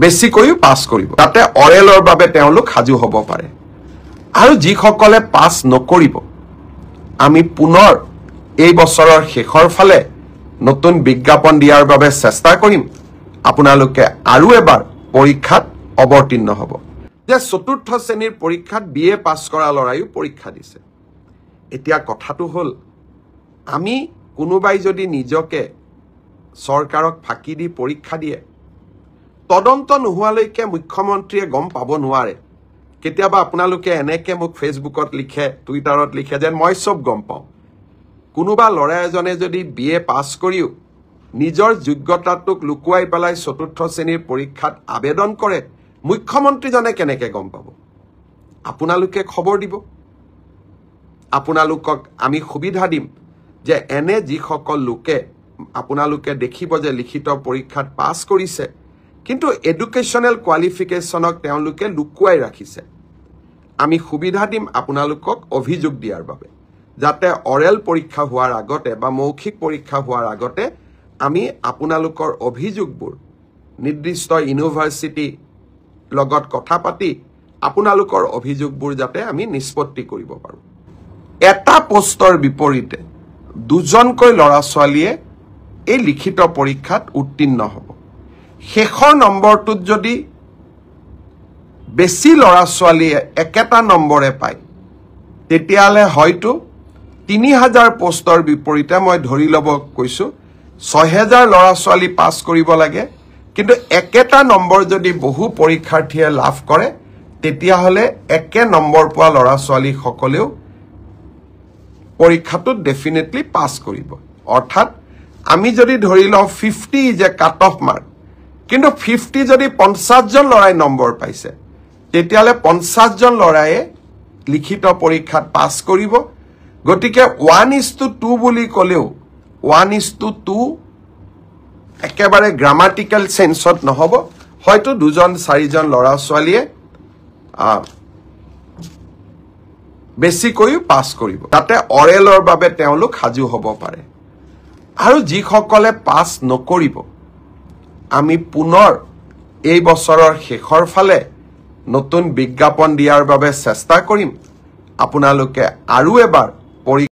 বেছিকৈ পাছ কৰিব যাতে অৰেলৰ বাবে তেওঁলোক সাজু হ'ব পাৰে আৰু যিসকলে পাছ নকৰিব আমি পুনৰ এই বছৰৰ শেষৰ ফালে নতুন বিজ্ঞাপন দিয়াৰ বাবে চেষ্টা কৰিম আপোনালোকে আৰু এবাৰ পৰীক্ষাত অৱতীৰ্ণ হ'ব যে চতুৰ্থ শ্ৰেণীৰ পৰীক্ষাত বিএ পাছ কৰা লৰায়ো পৰীক্ষা দিছে এতিয়া কথাটো হ'ল আমি কোনোবাই যদি নিজকে চৰকাৰক ফাঁকি দি পৰীক্ষা দিয়ে তদন্ত নোহোৱালৈকে মুখ্যমন্ত্ৰীয়ে গম পাব নোৱাৰে কেতিয়াবা আপোনালোকে এনেকে মোক ফেচবুকত লিখে টুইটাৰত লিখে যেন মই সব গম পাওঁ কোনোবা লৰা এজনে যদি বিএ পাছ কৰিও নিজৰ যোগ্যতাটোক লুকুৱাই পেলাই চতুৰ্থ শ্ৰেণীৰ পৰীক্ষাত আবেদন কৰে মুখ্যমন্ত্ৰীজনে কেনেকৈ গম পাব আপোনালোকে খবৰ দিব আপোনালোকক আমি সুবিধা দিম যে এনে যিসকল লোকে আপোনালোকে দেখিব যে লিখিত পৰীক্ষাত পাছ কৰিছে কিন্তু এডুকেশ্যনেল কোৱালিফিকেশ্যনক তেওঁলোকে লুকুৱাই ৰাখিছে আমি সুবিধা দিম আপোনালোকক অভিযোগ দিয়াৰ বাবে যাতে অৰেল পৰীক্ষা হোৱাৰ আগতে বা মৌখিক পৰীক্ষা হোৱাৰ আগতে আমি আপোনালোকৰ অভিযোগবোৰ নিৰ্দিষ্ট ইউনিভাৰ্চিটি লগত কথা পাতি আপোনালোকৰ অভিযোগবোৰ যাতে আমি নিষ্পত্তি কৰিব পাৰোঁ এটা পোষ্টৰ বিপৰীতে দুজনকৈ ল'ৰা ছোৱালীয়ে এই লিখিত পৰীক্ষাত উত্তীৰ্ণ হ'ব শেষৰ নম্বৰটোত যদি বেছি ল'ৰা ছোৱালীয়ে একেটা নম্বৰে পায় তেতিয়ালে হয়তো 3000 পোষ্টৰ বিপৰীতে মই ধৰি ল'ব কৈছো 6000 ল'ৰা ছোৱালী পাছ কৰিব লাগে কিন্তু একেটা নম্বৰ যদি বহু পৰীক্ষাৰ্থীয়ে লাভ কৰে তেতিয়াহলে একে নম্বৰ পোৱা ল'ৰা ছোৱালী সকলেও পৰীক্ষাটোত ডেফিনেটলি পাছ কৰিব অৰ্থাৎ আমি যদি ধৰি লওঁ 50 is a cut off mark কিন্তু 50 যদি 50 জন লৰাই নম্বৰ পাইছে তেতিয়ালে 50 জন লৰাই লিখিত পৰীক্ষাত পাছ কৰিব গতিকে 1:2 বুলি কলেও 1:2 একেবাৰে গ্ৰামাটিক্যাল সেন্সত নহব হয়তো দুজন চাৰিজন লৰা ছোৱালীয়ে বেছিকৈ পাছ কৰিব যাতে অৰেলৰ বাবে তেওঁলোক সাজু হ'ব পাৰে আৰু যিসকলে পাছ নকৰিব আমি পুনৰ এই বছৰৰ শেষৰ ফালে নতুন বিজ্ঞাপন দিয়াৰ বাবে চেষ্টা কৰিম আপোনালোকে আৰু এবাৰ